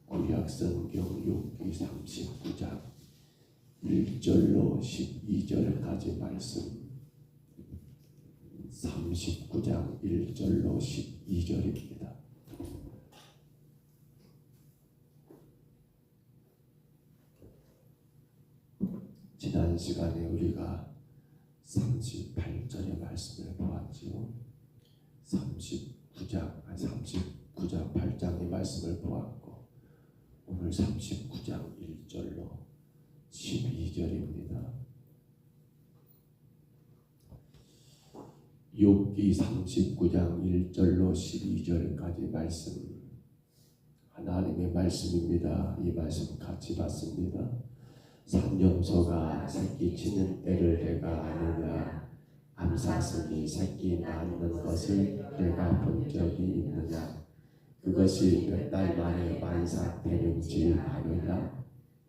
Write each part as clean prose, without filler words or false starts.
구약성경 욥기 39장 1절로 12절까지 말씀, 39장 1절로 12절입니다. 지난 시간에 우리가 38절의 말씀을 보았지요. 39장 8장의 말씀을 보았고, 오늘 39장 1절로 12절입니다. 욥기 39장 1절로 12절까지 말씀, 하나님의 말씀입니다. 이 말씀 같이 봤습니다. 산염소가 새끼 치는 때를 내가 아느냐? 암사슴이 새끼 낳는 것을 내가 본 적이 있느냐? 그것이 몇 달 만에 완삭되는지 아느냐?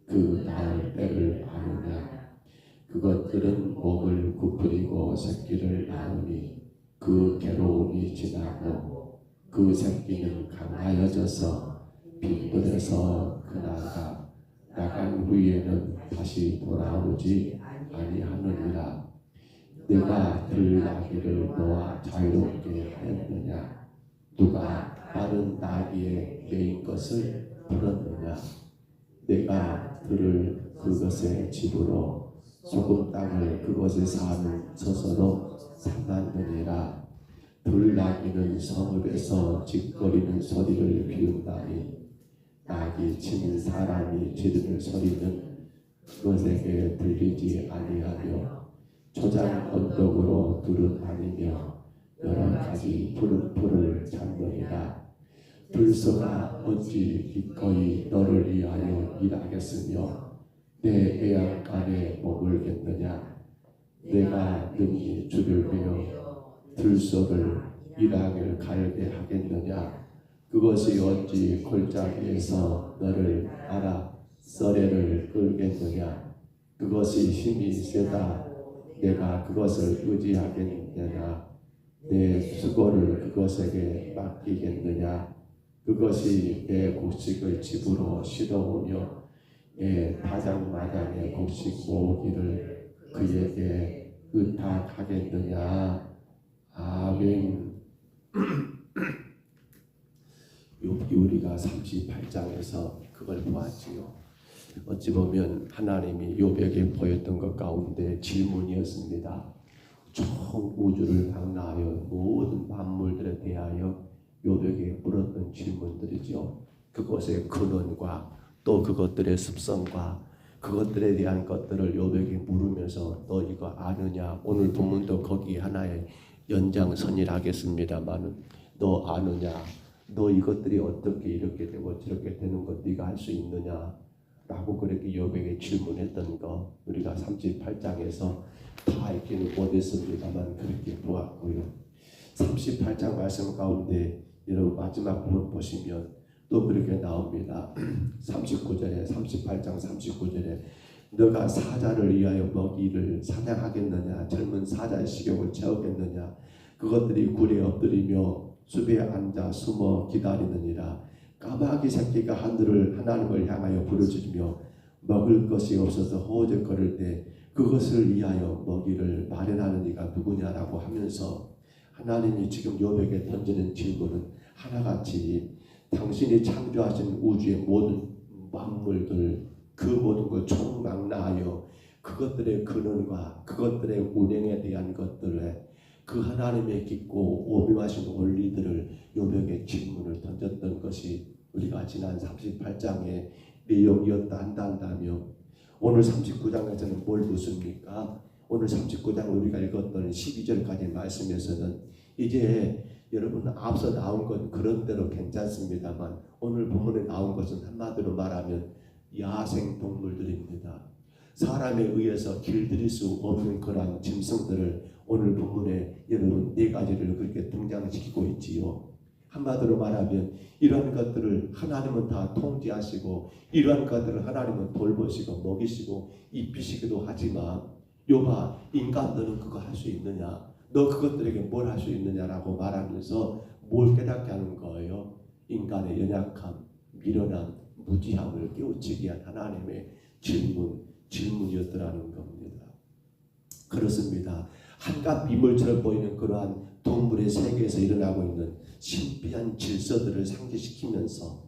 그 낳을 때를 아느냐? 그것들은 몸을 구부리고 새끼를 낳으니 그 괴로움이 지나고 그 새끼는 강하여져서 빈들에서 그나가 나간 후에는 다시 돌아오지 아니하느니라. 내가 들나귀를 놓아 자유롭게 하였느냐? 누가 빠른 나귀에 매인 것을 풀었느냐? 내가 들을 그것의 집으로 소금 땅을 그것에 사는 서서로 삼았느니라. 들나귀는 성읍에서 짖거리는 소리를 비운다니 나귀 치는 사람이 지르는 소리는 그것에게 들리지 아니하며 초장 언덕으로 두루 다니며 여러 가지 푸른 풀을 잡느니라. 들소가 어찌 기꺼이 너를 위하여 일하겠으며 내 애양간에 머물겠느냐? 내가 능히 주를 베어 들소를 일하길 갈게 하겠느냐? 그것이 어찌 골짜기에서 너를 알아 썰애를 끌겠느냐? 그것이 힘이 세다 내가 그것을 의지하겠느냐? 내 수고를 그것에게 맡기겠느냐? 그것이 내 곡식의 집으로 실어오며 내 다장마당의 곡식 모으기를 그에게 의탁하겠느냐? 아멘. 우리가 38장에서 그걸 보았지요. 어찌 보면 하나님이 욥에게 보였던 것 가운데 질문이었습니다. 총 우주를 방라하여 모든 만물들에 대하여 욥에게 물었던 질문들이죠. 그것의 근원과 또 그것들의 습성과 그것들에 대한 것들을 욥에게 물으면서 너 이거 아느냐? 오늘 본문도 거기 하나의 연장선이라겠습니다만 너 아느냐? 너 이것들이 어떻게 이렇게 되고 저렇게 되는 것 네가 할 수 있느냐? 라고 그렇게 욥에게 질문했던 거 우리가 38장에서 다 읽지는 못했습니다만 그렇게 보았고요. 38장 말씀 가운데 여러분 마지막 부분 보시면 또 그렇게 나옵니다. 39절에 38장 39절에 너가 사자를 위하여 먹이를 사냥하겠느냐? 젊은 사자의 식욕을 채우겠느냐? 그것들이 굴에 엎드리며 숲에 앉아 숨어 기다리느니라. 까마귀 새끼가 하나님을 향하여 부르짖으며 먹을 것이 없어서 허우적거릴 때 그것을 위하여 먹이를 마련하는 이가 누구냐라고 하면서 하나님이 지금 욥에게 던지는 질문은 하나같이 당신이 창조하신 우주의 모든 만물들 그 모든 걸 총망라하여 그것들의 근원과 그것들의 운행에 대한 것들에 그 하나님의 깊고 오묘하신 원리들을 욥에게 질문을 던졌던 것이 우리가 지난 38장의 내용이었다 한다며 오늘 39장에서는 뭘 묻습니까? 오늘 39장 우리가 읽었던 12절까지 말씀에서는 이제 여러분 앞서 나온 건 그런 대로 괜찮습니다만 오늘 본문에 나온 것은 한마디로 말하면 야생 동물들입니다. 사람에 의해서 길들일 수 없는 그러한 짐승들을 오늘 본문에 여러분 네 가지를 그렇게 등장시키고 있지요. 한마디로 말하면 이러한 것들을 하나님은 다 통제하시고 이러한 것들을 하나님은 돌보시고 먹이시고 입히시기도 하지만 욥아 인간들은 그거 할 수 있느냐? 너 그것들에게 뭘 할 수 있느냐라고 말하면서 뭘 깨닫게 하는 거예요? 인간의 연약함, 미련함, 무지함을 깨우치기 위한 하나님의 질문이었더라는 겁니다. 그렇습니다. 한갓 미물처럼 보이는 그러한 동물의 세계에서 일어나고 있는 신비한 질서들을 상기시키면서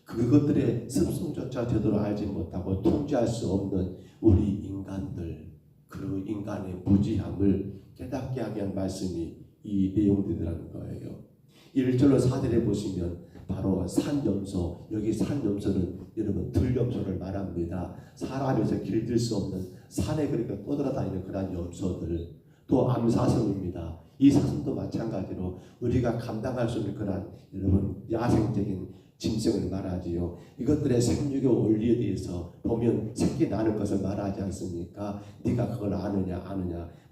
그것들의 습성조차 제대로 알지 못하고 통제할 수 없는 우리 인간들 그 인간의 무지함을 깨닫게 하게 한 말씀이 이 내용들이라는 거예요. 1절로 4절에 보시면 바로 산염소, 여기 산염소는 여러분 들염소를 말합니다. 사람에서 길들 수 없는 산에 그렇게 떠돌아다니는 그런 염소들, 또 암사슴입니다. 이 사슴도 마찬가지로 우리가 감당할 수 없는 그런 여러분 야생적인 짐승을 말하지요. 이것들의 생육의 원리에 대해서 보면 새끼 낳는 것을 말하지 않습니까? 네가 그걸 아느냐?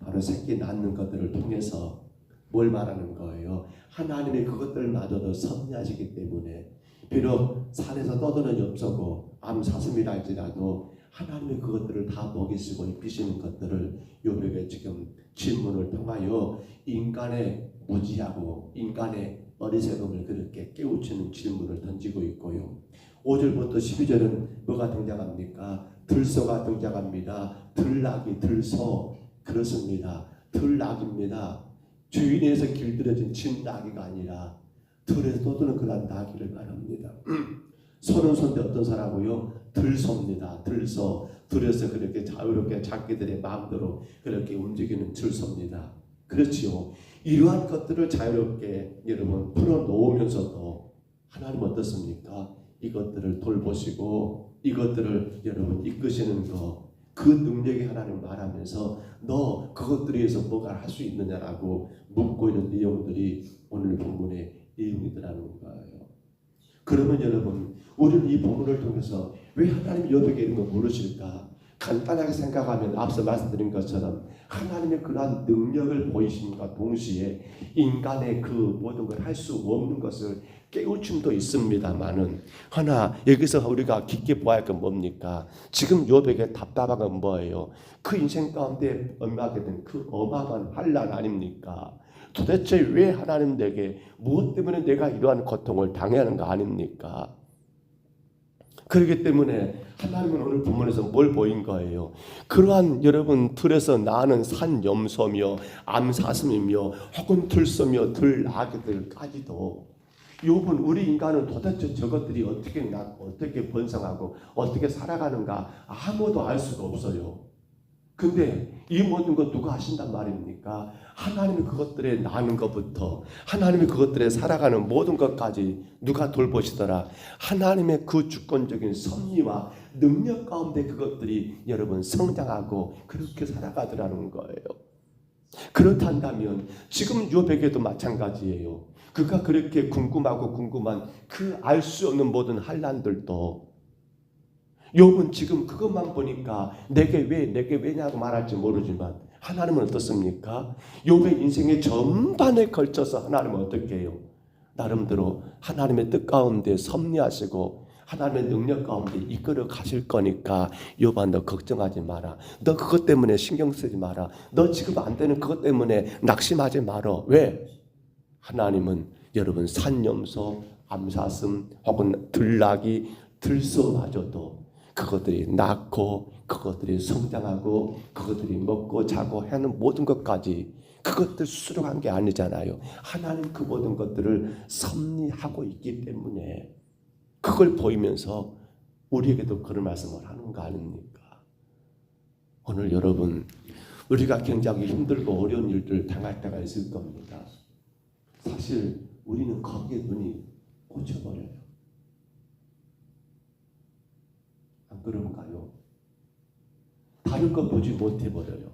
바로 새끼 낳는 것들을 통해서 뭘 말하는 거예요? 하나님이 그것들마저도 섭리하시기 때문에 비록 산에서 떠도는 염소고 암사슴이라 할지라도 하나님이 그것들을 다 먹이시고 입히시는 것들을 욥에게 지금 질문을 통하여 인간의 무지하고 인간의 어리석음을 그렇게 깨우치는 질문을 던지고 있고요. 5절부터 12절은 뭐가 등장합니까? 들소가 등장합니다. 들나귀, 들소. 그렇습니다. 들나귀입니다. 주인에서 길들여진 진나귀가 아니라 들에서 떠드는 그런 나귀를 말합니다. 소는 소인데 어떤 사람이요? 들소입니다. 들소. 들에서 그렇게 자유롭게 자기들의 마음대로 그렇게 움직이는 들소입니다. 그렇지요. 이러한 것들을 자유롭게 여러분 풀어놓으면서도 하나님 어떻습니까? 이것들을 돌보시고 이것들을 여러분 이끄시는 거, 그 능력이 하나님 말하면서 너 그것들에 의해서 뭐가 할 수 있느냐라고 묻고 있는 내용들이 오늘 본문의 내용이더라는 거예요. 그러면 여러분 우리는 이 본문을 통해서 왜 하나님이 여백에 이런 거 모르실까? 간단하게 생각하면 앞서 말씀드린 것처럼 하나님의 그러한 능력을 보이심과 동시에 인간의 그 모든 걸 할 수 없는 것을 깨우침도 있습니다만은 하나 여기서 우리가 깊게 보아야 할 건 뭡니까? 지금 요백의 답답한 건 뭐예요? 그 인생 가운데 엄하게 된 그 어마어마한 환난 아닙니까? 도대체 왜 하나님 내게 무엇 때문에 내가 이러한 고통을 당해야 하는 거 아닙니까? 그렇기 때문에 하나님은 오늘 본문에서 뭘 보인 거예요? 그러한 여러분 틀에서 나는 산염소며 암사슴이며 혹은 들소며 들나귀들까지도 요번 우리 인간은 도대체 저것들이 어떻게 낳고 어떻게 번성하고 어떻게 살아가는가 아무도 알 수가 없어요. 근데 이 모든 것 누가 하신단 말입니까? 하나님이 그것들에 나는 것부터 하나님이 그것들에 살아가는 모든 것까지 누가 돌보시더라? 하나님의 그 주권적인 섭리와 능력 가운데 그것들이 여러분 성장하고 그렇게 살아가더라는 거예요. 그렇단다면 지금 요백에도 마찬가지예요. 그가 그렇게 궁금한 그 알 수 없는 모든 환난들도 욥은 지금 그것만 보니까 내게 왜냐고 말할지 모르지만 하나님은 어떻습니까? 욥의 인생의 전반에 걸쳐서 하나님은 어떻게 해요? 나름대로 하나님의 뜻 가운데 섭리하시고 하나님의 능력 가운데 이끌어 가실 거니까 욥아 너 걱정하지 마라. 너 그것 때문에 신경 쓰지 마라. 너 지금 안 되는 그것 때문에 낙심하지 마라. 왜? 하나님은 여러분 산염소, 암사슴 혹은 들나귀, 들소마저도 그것들이 낳고 그것들이 성장하고 그것들이 먹고 자고 하는 모든 것까지 그것들 스스로 한 게 아니잖아요. 하나님 그 모든 것들을 섭리하고 있기 때문에 그걸 보이면서 우리에게도 그런 말씀을 하는 거 아닙니까? 오늘 여러분 우리가 굉장히 힘들고 어려운 일들을 당할 때가 있을 겁니다. 사실 우리는 거기에 눈이 꽂혀버려요. 안 그런가요? 다른 거 보지 못해버려요.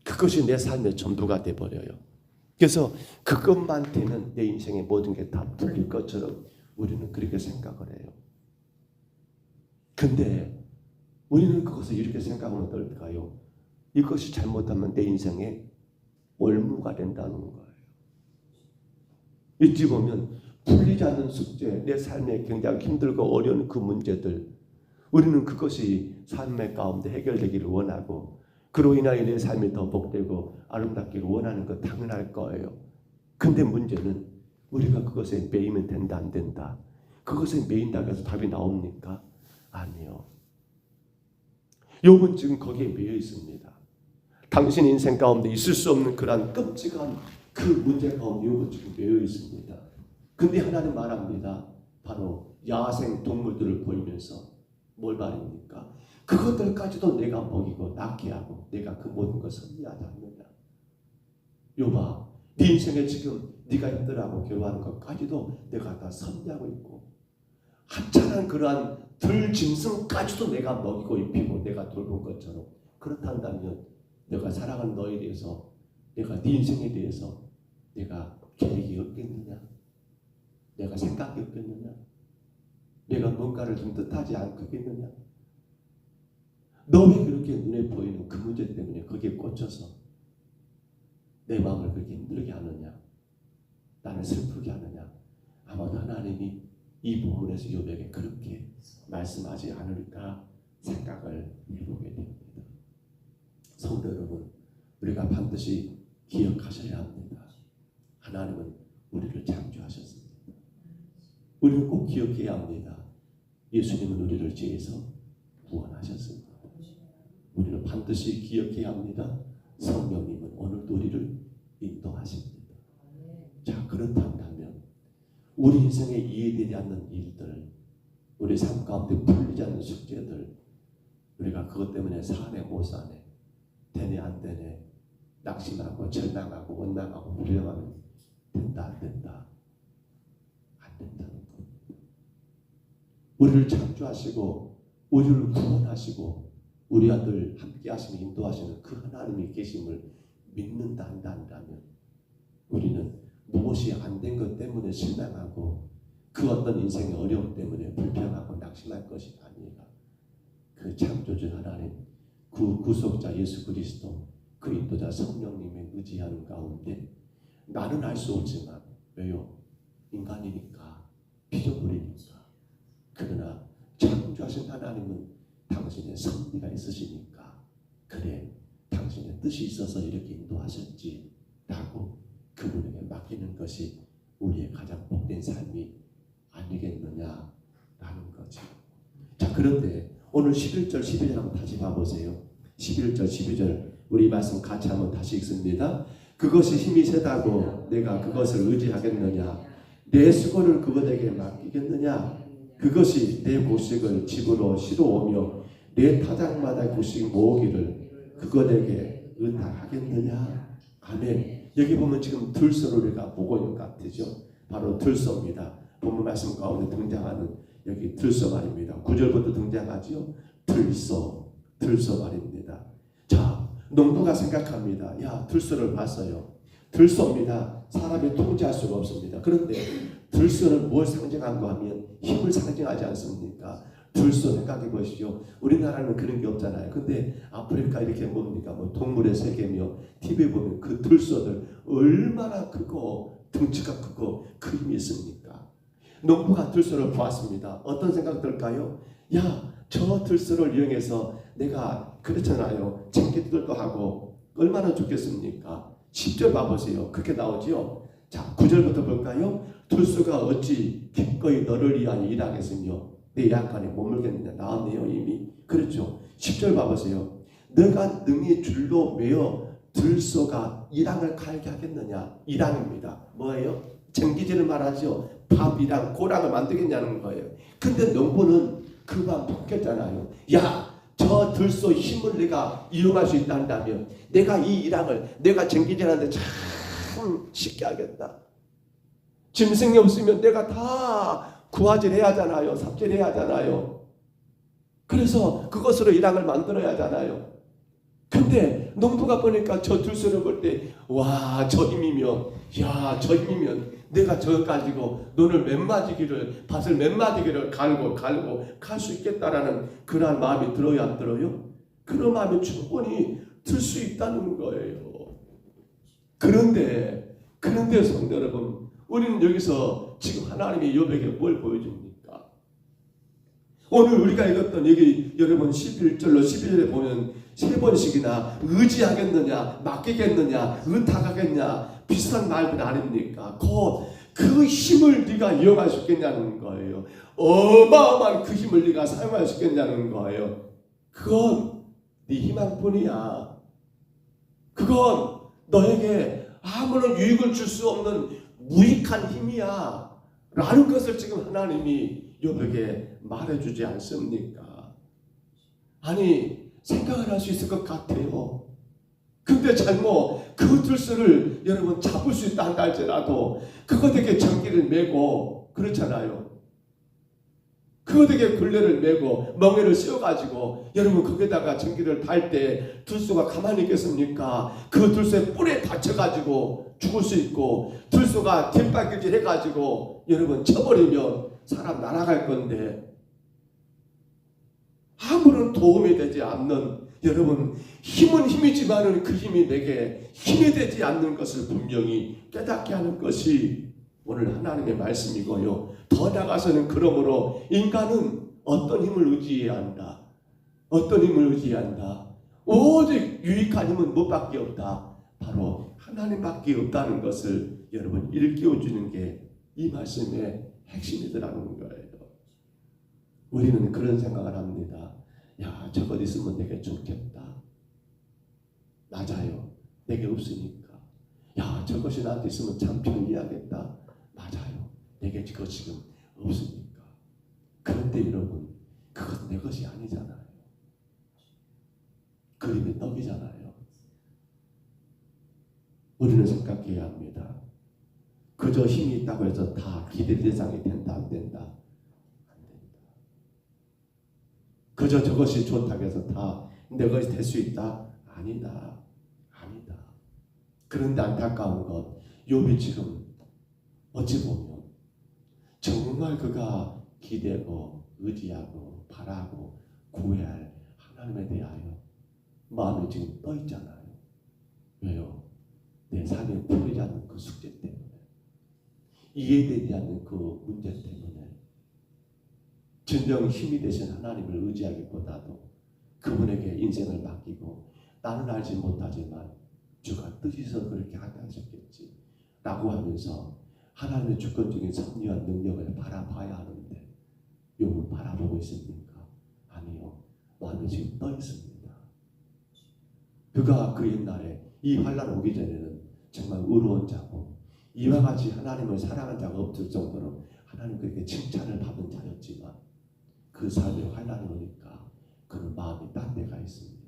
그것이 내 삶의 전부가 돼버려요. 그래서 그것만 되면 내 인생의 모든 게 다 풀릴 것처럼 우리는 그렇게 생각을 해요. 근데 우리는 그것을 이렇게 생각하면 어떨까요? 이것이 잘못하면 내 인생에 올무가 된다는 거예요. 어찌 보면 풀리지 않는 숙제, 내 삶에 굉장히 힘들고 어려운 그 문제들, 우리는 그것이 삶의 가운데 해결되기를 원하고 그로 인하여 내 삶이 더 복되고 아름답기를 원하는 것 당연할 거예요. 근데 문제는 우리가 그것에 매이면 된다 안 된다. 그것에 매인다고 해서 답이 나옵니까? 아니요. 욥은 지금 거기에 매여 있습니다. 당신 인생 가운데 있을 수 없는 그러한 끔찍한 그 문제 가운데 욥은 지금 매여 있습니다. 근데 하나님 말합니다. 바로 야생 동물들을 보이면서 뭘 말입니까? 그것들까지도 내가 먹이고 낳게 하고 내가 그 모든 것을 섭리하지 않느냐. 욥아, 네 인생에 지금 네가 힘들어하고 괴로워하는 것까지도 내가 다 섭리하고 있고 한참한 그러한 들짐승까지도 내가 먹이고 입히고 내가 돌본 것처럼 그렇단다면 내가 사랑하는 너에 대해서 내가 네 인생에 대해서 내가 계획이 없겠느냐? 내가 생각이 없겠느냐? 내가 뭔가를 좀 뜻하지 않겠느냐? 너 왜 그렇게 눈에 보이는 그 문제 때문에 거기에 꽂혀서 내 마음을 그렇게 힘들게 하느냐? 나를 슬프게 하느냐? 아마도 하나님이 이 부분에서 욥에게 그렇게 말씀하지 않을까 생각을 해보게 됩니다. 성도 여러분, 우리가 반드시 기억하셔야 합니다. 하나님은 우리를 창조하셨습니다. 우리는 꼭 기억해야 합니다. 예수님은 우리를 죄에서 구원하셨습니다. 우리는 반드시 기억해야 합니다. 성령님은 오늘도 우리를 인도하십니다. 자, 그렇다면 우리 인생에 이해되지 않는 일들, 우리 삶 가운데 풀리지 않는 숙제들, 우리가 그것 때문에 사네 못 사네, 되네 안 되네, 낙심하고 절망하고 원망하고 불평하면 된다 안 된다, 안 된다는 것. 우리를 창조하시고 우리를 구원하시고 우리와 늘 함께 하시며 인도하시는 그 하나님의 계심을 믿는다 한다면 우리는 무엇이 안 된 것 때문에 실망하고 그 어떤 인생의 어려움 때문에 불평하고 낙심할 것이 아니라 그 창조주 하나님, 그 구속자 예수 그리스도, 그 인도자 성령님의 의지하는 가운데 나는 알 수 없지만, 왜요? 인간이니까, 피조물이니까. 그러나 창조하신 하나님은 당신의 섭리가 있으시니까, 그래, 당신의 뜻이 있어서 이렇게 인도하셨지 라고 그분에게 맡기는 것이 우리의 가장 복된 삶이 아니겠느냐라는 거죠. 자, 그런데 오늘 11절 12절 한번 다시 봐보세요. 11절 12절 우리 말씀 같이 한번 다시 읽습니다. 그것이 힘이 세다고 내가 그것을 의지하겠느냐? 내 수고를 그것에게 맡기겠느냐? 그것이 내 곡식을 집으로 실어오며 내 타작마다 곡식 모으기를 그것에게 의탁하겠느냐? 아멘. 여기 보면 지금 들소를 우리가 보고 있는 것 같으죠. 바로 들소입니다. 본문 말씀 가운데 등장하는 여기 들소 말입니다. 9절부터 등장하죠. 들소 말입니다. 자, 농부가 생각합니다. 야, 들소를 봤어요. 들소입니다. 사람이 통제할 수가 없습니다. 그런데 들소는 뭘 상징한가 하면 힘을 상징하지 않습니까? 들소 생각해 보시죠. 우리나라는 그런 게 없잖아요. 근데 아프리카 이렇게 뭡니까? 뭐 동물의 세계며 TV에 보면 그 들소들 얼마나 크고 덩치가 크고 그 힘이 있습니까? 농부가 들소를 보았습니다. 어떤 생각 들까요? 야, 저 들소를 이용해서 내가 그렇잖아요. 챙기들도 하고 얼마나 좋겠습니까? 10절 봐보세요. 그렇게 나오지요. 자, 9절부터 볼까요? 들소가 어찌 기꺼이 너를 위하여 일하겠으며 내 양간에 머물겠느냐. 나왔네요 이미. 그렇죠. 10절 봐보세요. 너가 능히 줄로 매어 들소가 이랑을 갈게 하겠느냐. 이랑입니다. 뭐예요? 챙기지를 말하죠. 밥이랑 고랑을 만들겠냐는 거예요. 근데 농부는 그만 벗겼잖아요. 야, 저 들소 힘을 내가 이용할 수 있다 한다면 내가 이 이랑을 내가 챙기지하는데 참 쉽게 하겠다. 짐승이 없으면 내가 다 구화질 해야 하잖아요. 삽질해야 하잖아요. 그래서 그것으로 이랑을 만들어야 하잖아요. 근데 농부가 보니까 저 들소를 볼 때 와, 저 힘이면, 야, 저 힘이면 내가 저거 가지고 너를 밭을 몇 마디기를 갈고 갈 수 있겠다라는 그러한 마음이 들어요, 안 들어요? 그런 마음이 충분히 들 수 있다는 거예요. 그런데 성도 여러분, 우리는 여기서 지금 하나님이 욥에게 뭘 보여줍니까? 오늘 우리가 읽었던 여기 여러분 11절로 12절에 보면 세 번씩이나 의지하겠느냐, 맡기겠느냐, 의탁하겠냐 비슷한 말들 아닙니까? 곧 그 힘을 네가 이용할 수 있겠냐는 거예요. 어마어마한 그 힘을 네가 사용할 수 있겠냐는 거예요. 그건 네 희망뿐이야. 그건 너에게 아무런 유익을 줄 수 없는 무익한 힘이야 라는 것을 지금 하나님이 욥에게 말해주지 않습니까? 아니, 생각을 할 수 있을 것 같아요. 근데 잘못 그 들소를 여러분 잡을 수 있다 한다 할지라도 그것에게 전기를 메고 그렇잖아요. 그것에게 굴레를 메고 멍에를 씌워가지고 여러분 거기다가 전기를 달 때 들소가 가만히 있겠습니까? 그 들소의 뿔에 다쳐가지고 죽을 수 있고 들소가 뒷발길질 해가지고 여러분 쳐버리면 사람 날아갈 건데 아무런 도움이 되지 않는 여러분 힘은 힘이지만은 그 힘이 내게 힘이 되지 않는 것을 분명히 깨닫게 하는 것이 오늘 하나님의 말씀이고요. 더 나아가서는 그러므로 인간은 어떤 힘을 의지해야 한다. 어떤 힘을 의지해야 한다. 오직 유익한 힘은 무엇밖에 없다. 바로 하나님밖에 없다는 것을 여러분 일깨워주는 게 이 말씀의 핵심이더라는 거예요. 우리는 그런 생각을 합니다. 야, 저것 있으면 내게 좋겠다. 맞아요. 내게 없으니까. 야, 저것이 나한테 있으면 참 편리하겠다. 맞아요. 내게 그거 지금 없으니까. 그런데 여러분, 그건 내 것이 아니잖아요. 그림의 떡이잖아요. 우리는 생각해야 합니다. 그저 힘이 있다고 해서 다 기대 대상이 된다, 안 된다? 안 된다. 그저 저것이 좋다고 해서 다 내 것이 될 수 있다? 아니다. 아니다. 그런데 안타까운 것, 욥이 지금 어찌 보면 정말 그가 기대고 의지하고 바라고 구해야 할 하나님에 대하여 마음이 지금 떠 있잖아요. 왜요? 내 삶에 풀리지 않는 그 숙제 때문에, 이해되지 않는 그 문제 때문에 진정 힘이 되신 하나님을 의지하기보다도 그분에게 인생을 맡기고 나는 알지 못하지만 주가 뜻이서 그렇게 하셨겠지 라고 하면서 하나님의 주권적인 섭리와 능력을 바라봐야 하는데 욥은 바라보고 있습니까? 아니요. 마음이 지금 떠 있습니다. 그가 그 옛날에 이 환난 오기 전에는 정말 의로운 자고 이와 같이 하나님을 사랑한 자가 없을 정도로 하나님 그에게 칭찬을 받은 자였지만 그 삶에 환난이 오니까 그는 마음이 딴 데가 있습니다.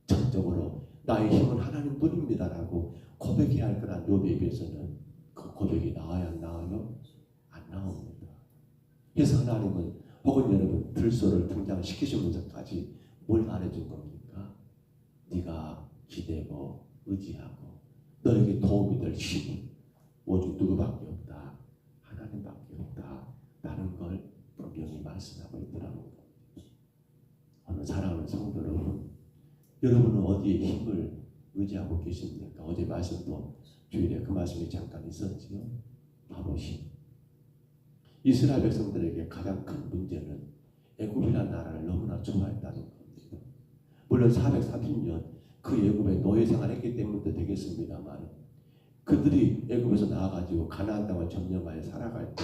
전적으로 나의 힘은 하나님뿐입니다라고 고백해야 할 그런 욥에 비해서는 그 고백이 나와야 안 나와요? 안 나옵니다. 그래서 하나님은 혹은 여러분 들소를 등장시키시면서까지 뭘 말해준 겁니까? 네가 기대고 의지하고 너에게 도움이 될 힘은 오직 누구밖에 없다. 하나님밖에 없다. 라는 걸 분명히 말씀하고 있더라는 겁니다. 오늘 사랑하는 성도 여러분, 여러분은 어디에 힘을 의지하고 계십니까? 어제 말씀도 주일에 그 말씀이 잠깐 있었지요. 바로 힘. 이스라엘 백성들에게 가장 큰 문제는 애굽이라는 나라를 너무나 좋아했다는 겁니다. 물론 430년 그 애굽에 노예 생활했기 때문도 되겠습니다만 그들이 애굽에서 나와가지고 가나안 땅을 점령하여 살아갈 때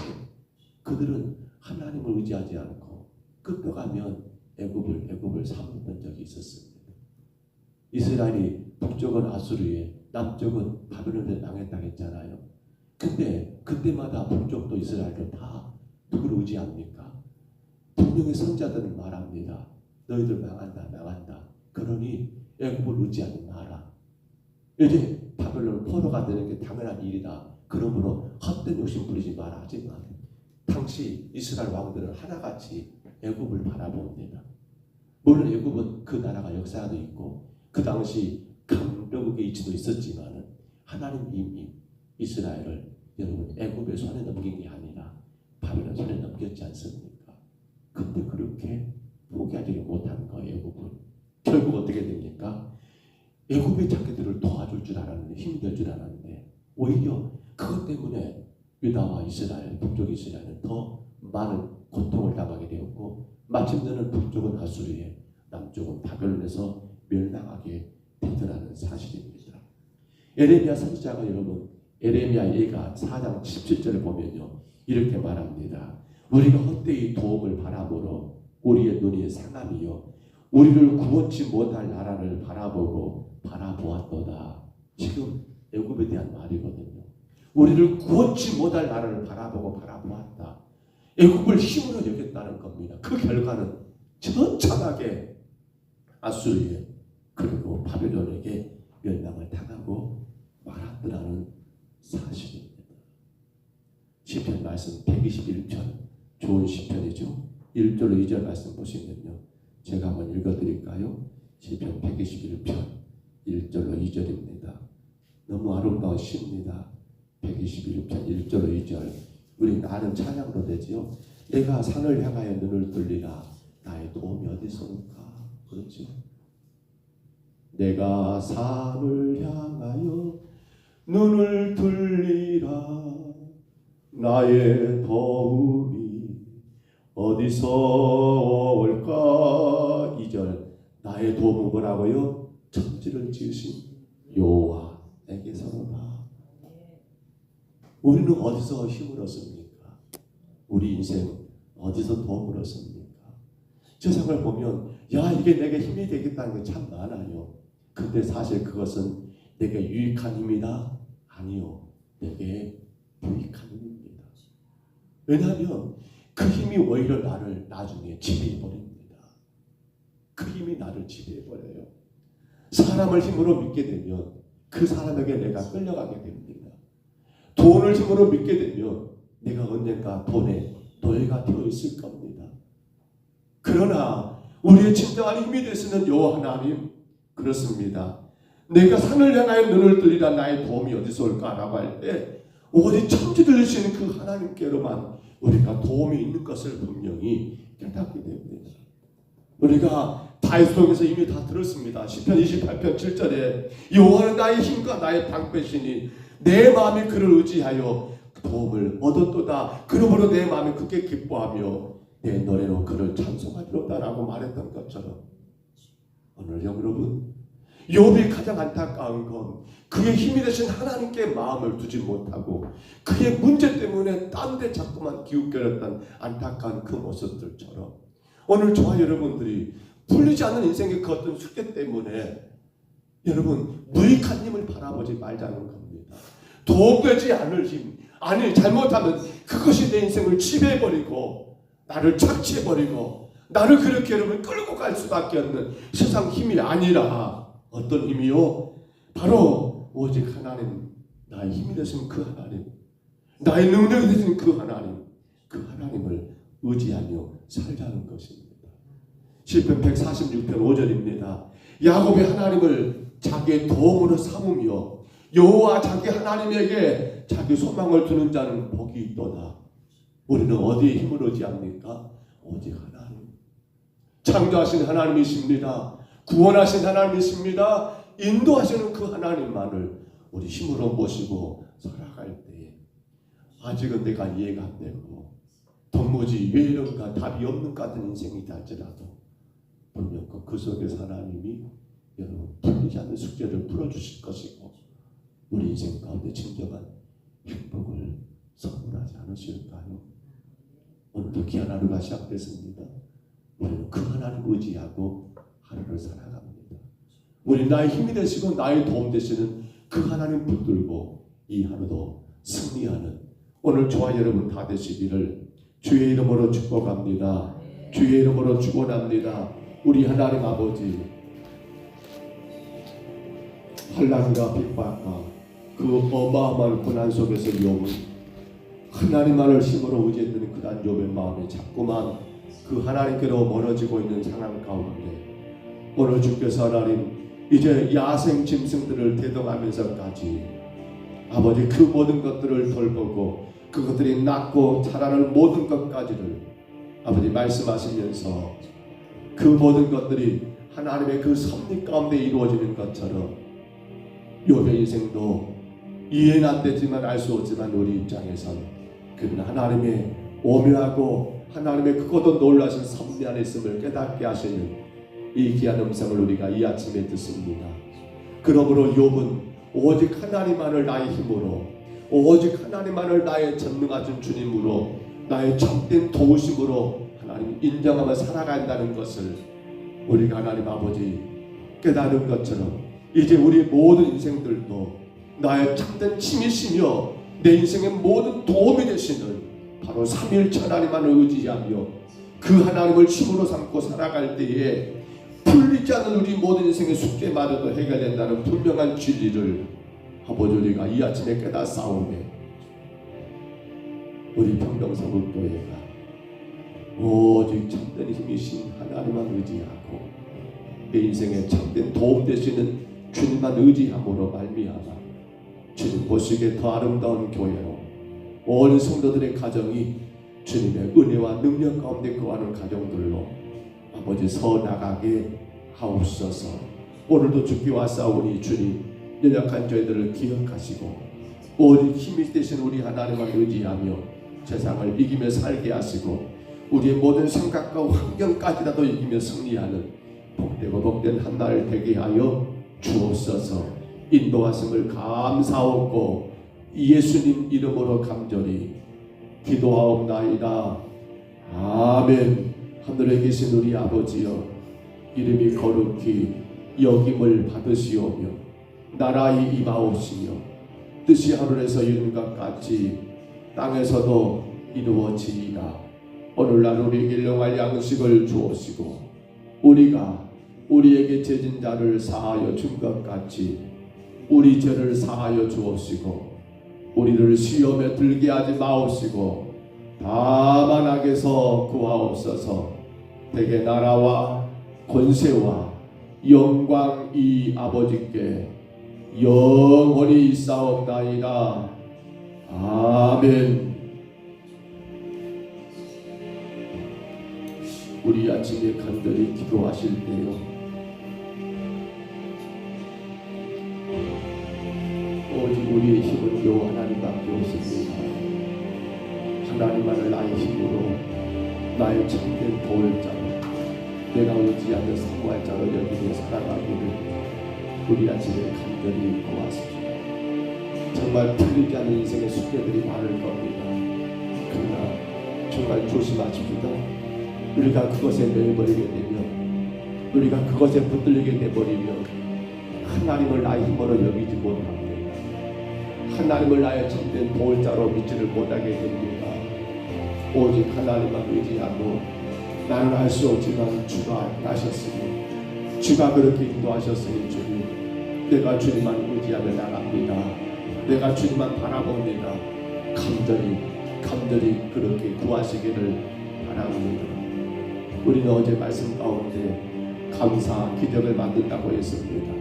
그들은 하나님을 의지하지 않고 끝까가면 애굽을 삼았던 적이 있었습니다. 이스라엘이 북쪽은 아수르에 남쪽은 바벨론에 당했다고 했잖아요. 근데 그때마다 북쪽도 이스라엘도 다 누구를 의지합니까? 분명히 선자들은 말합니다. 너희들 망한다. 그러니 애굽을 의지하지 마라. 이제 바벨론 포로가 되는 게 당연한 일이다. 그러므로 헛된 욕심 부리지 마라. 하지만 당시 이스라엘 왕들은 하나같이 애굽을 바라봅니다. 물론 애굽은 그 나라가 역사도 있고 그 당시 강력의 위치도 있었지만 하나님 이미 이스라엘을 여러분 애굽의 손에 넘긴 게 아니라 바벨론 손에 넘겼지 않습니까? 근데 그렇게 포기하지 못한 거예요. 애굽은 결국 어떻게 됩니까? 애굽이 자기들을 도와줄 줄 알았는데 힘이 될 줄 알았는데 오히려 그것 때문에 유다와 이스라엘, 북쪽 이스라엘은 더 많은 고통을 당하게 되었고 마침내는 북쪽은 아수르에 남쪽은 바벨론에서 멸망하게 되더라는 사실입니다. 에레미야 선지자가 여러분 에레미야 예가 4장 17절을 보면요 이렇게 말합니다. 우리가 헛되이 도움을 바라보러 우리의 눈이 상함이요 우리를 구원치 못할 나라를 바라보았도다. 지금 애굽에 대한 말이거든요. 우리를 구원치 못할 나라를 바라보았다. 애굽을 힘으로 여겼다는 겁니다. 그 결과는 처참하게 아수르에 그리고 바벨론에게 멸망을 당하고 말았더라는 사실입니다. 시편 말씀 121편 좋은 시편이죠. 1절로 2절 말씀 보시면요. 제가 한번 읽어드릴까요? 시편 121편 1절로 2절입니다. 너무 아름다운 시입니다. 121편 1절로 2절 우리 아는 찬양으로 되지요. 내가 산을 향하여 눈을 돌리라 나의 도움이 어디서 올까? 그렇죠? 내가 산을 향하여 눈을 돌리라 나의 도움이 어디서 올까? 2절 나의 도움은 뭐라고요? 천지를 지으신 여호와에게서로다. 우리는 어디서 힘을 얻습니까? 우리 인생 어디서 도움을 얻습니까? 세상을 보면 야 이게 내게 힘이 되겠다는 게 참 많아요. 근데 사실 그것은 내게 유익한 힘이다? 아니요. 내게 유익한 힘입니다. 왜냐하면 그 힘이 오히려 나를 나중에 지배해버립니다. 그 힘이 나를 지배해버려요. 사람을 힘으로 믿게 되면 그 사람에게 내가 끌려가게 됩니다. 돈을 힘으로 믿게 되면 내가 언젠가 돈에 노예가 되어 있을 겁니다. 그러나 우리의 진정한 힘이 되시는 여호와 하나님, 그렇습니다. 내가 산을 향하여 눈을 들리라 나의 도움이 어디서 올까라고 할 때 오직 천지 들리시는 그 하나님께로만 우리가 도움이 있는 것을 분명히 깨닫게 됩니다. 우리가 다윗성에서 이미 다 들었습니다. 시편 28편 7절에 여호와는 나의 힘과 나의 방패시니 내 마음이 그를 의지하여 도움을 얻었도다. 그러므로 내 마음이 크게 기뻐하며 내 노래로 그를 찬송하리로다라고 말했던 것처럼 오늘 여러분 욥이 가장 안타까운 건 그의 힘이 되신 하나님께 마음을 두지 못하고 그의 문제 때문에 딴 데 자꾸만 기웃거렸던 안타까운 그 모습들처럼 오늘 저와 여러분들이 풀리지 않는 인생의 그 어떤 숙제 때문에 여러분 무익한 힘을 바라보지 말자는 겁니다. 도움되지 않을 힘, 아니 잘못하면 그것이 내 인생을 지배해버리고 나를 착취해버리고 나를 그렇게 여러분 끌고 갈 수밖에 없는 세상 힘이 아니라 어떤 힘이요? 바로 오직 하나님, 나의 힘이 되신 그 하나님, 나의 능력이 되신 그 하나님, 그 하나님을 의지하며 살자는 것입니다. 시편 146편 5절입니다. 야곱의 하나님을 자기의 도움으로 삼으며 여호와 자기 하나님에게 자기 소망을 두는 자는 복이 있도다. 우리는 어디에 힘을 의지합니까? 오직 하나님. 창조하신 하나님이십니다. 구원하신 하나님이십니다. 인도하시는 그 하나님만을 우리 힘으로 모시고 살아갈 때에 아직은 내가 이해가 안 되고 도무지 왜 이런가 답이 없는 것 같은 인생이다 할지라도 분명 그 속에서 하나님이 여러분 풀리지 않는 숙제를 풀어주실 것이고 우리 인생 가운데 진정한 행복을 선물하지 않으실까요? 오늘도 귀한 하루가 시작됐습니다. 우리는 그 하나님 의지하고 하루를 살아갑니다. 우리 나의 힘이 되시고 나의 도움 되시는 그 하나님 붙들고 이 하루도 승리하는 오늘 저와 여러분 다 되시기를 주의 이름으로 축복합니다. 주의 이름으로 축원합니다. 우리 하나님 아버지, 환난과 핍박과 그 어마어마한 고난 속에서 욥은 하나님만을 힘으로 의지했던 그런 욥의 마음이 자꾸만 그 하나님께로 멀어지고 있는 상황 가운데 오늘 주께서 하나님 이제 야생 짐승들을 대동하면서까지 아버지 그 모든 것들을 돌보고 그것들이 낳고 자라는 모든 것까지를 아버지 말씀하시면서 그 모든 것들이 하나님의 그 섭리 가운데 이루어지는 것처럼 욥의 인생도 이해는 안 되지만 알 수 없지만 우리 입장에선 그는 하나님의 오묘하고 하나님의 크고도 놀라신 섭리 안에 있음을 깨닫게 하시는 이 귀한 음성을 우리가 이 아침에 듣습니다. 그러므로 욥은 오직 하나님만을 나의 힘으로 오직 하나님만을 나의 전능하신 주님으로 나의 참된 도우심으로 하나님 인정하며 살아간다는 것을 우리가 하나님 아버지 깨달은 것처럼 이제 우리 모든 인생들도 나의 참된 힘이시며 내 인생의 모든 도움이 되시는 바로 삼위일체 하나님만을 의지하며 그 하나님을 힘으로 삼고 살아갈 때에 풀리지 않는 우리 모든 인생의 숙제마저도 해결된다는 분명한 진리를 아버지 우리가 이 아침에 깨닫사오매 우리 평경서북교회가 오직 참된 힘이신 하나님만 의지하고 내 인생에 참된 도움 되시는 주님만 의지함으로 말미암아 주님 보시기에 더 아름다운 교회로 온 성도들의 가정이 주님의 은혜와 능력 가운데 거하는 가정들로 아버지 서 나가게 하옵소서. 오늘도 주께 왔사오니 주님 연약한 저희들을 기억하시고 오직 힘이 되신 우리 하나님을 의지하며 세상을 이기며 살게 하시고 우리의 모든 생각과 환경까지라도 이기며 승리하는 복되고 복된 한 날 되게 하여 주옵소서. 인도하심을 감사하고 예수님 이름으로 간절히 기도하옵나이다. 아멘. 하늘에 계신 우리 아버지여, 이름이 거룩히 여김을 받으시오며 나라의 임하옵시며 뜻이 하늘에서 이룬 것 같이 땅에서도 이루어지이다. 오늘날 우리에게 일용할 양식을 주옵시고 우리가 우리에게 죄진 자를 사하여 준 것 같이 우리 죄를 사하여 주옵시고 우리를 시험에 들게 하지 마옵시고 다만 악에서 구하옵소서. 대개 나라와 권세와 영광이 아버지께 영원히 있사옵나이다. 아멘. 우리 아침에 간절히 기도하실 때요, 오직 우리의 힘은 요 하나님밖에 없습니다. 하나님만을 나의 힘으로 나의 참된 도울자로 내가 의지하는 사모할 자로 여기며 살아가기를 우리 아침에 간절히 구하십시오. 정말 틀리지 않는 인생의 숙제들이 많을 겁니다. 그러나 정말 조심하십시다. 우리가 그것에 매여버리게 되면, 우리가 그것에 붙들리게 되버리면 하나님을 나의 힘으로 여기지 못합니다. 하나님을 나의 참된 도울자로 믿지를 못하게 됩니다. 오직 하나님만 의지하고 나는 할 수 없지만 주가 하셨으니, 주가 그렇게 인도하셨으니 주님, 내가 주님만 의지하며 나갑니다. 내가 주님만 바라봅니다. 간절히 그렇게 구하시기를 바랍니다. 우리는 어제 말씀 가운데 감사 기적을 만든다고 했습니다.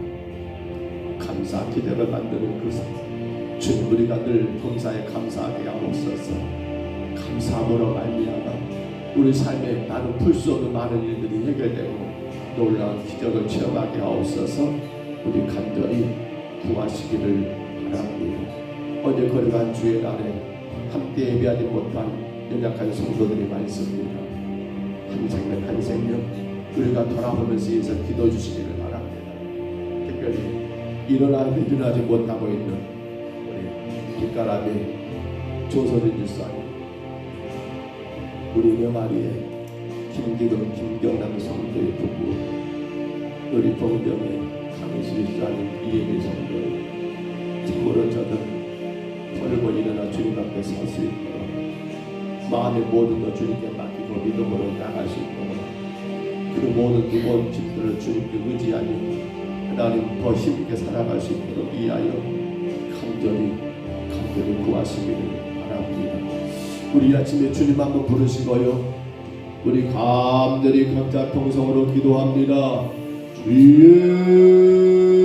감사 기적을 만드는 그 상황, 주님, 우리가 늘 범사에 감사하게 하옵소서. 감사함으로 말미암아 우리 삶에 나는 풀 수 없는 많은 일들이 해결되고 놀라운 기적을 체험하게 하옵소서. 우리 간절히 구하시기를 바랍니다. 어제 걸어간 주의 날에 함께 예배하지 못한 연약한 성도들이 많습니다. 한 생명 우리가 돌아보면서 인사 기도해 주시기를 바랍니다. 특별히 일어나지 못하고 있는 우리 뒷가람이 조선인 집사님, 우리 명아리의 김경남 성도의 부부, 우리 봉정의 강의실 집사님 이예미 성도, 참으로 저는 털고 일어나 주님 앞에 설 수 있도록 마음의 모든 것 주님께 맡기고 믿음으로 나갈 수 있도록 그 모든 무거운 짐들을 주님께 의지하며 하나님 더 힘있게 살아갈 수 있도록 이하여 간절히 구하시기를 바랍니다. 우리 아침에 주님 한번 부르시고요, 우리 간절히 각자 통성으로 기도합니다. 주여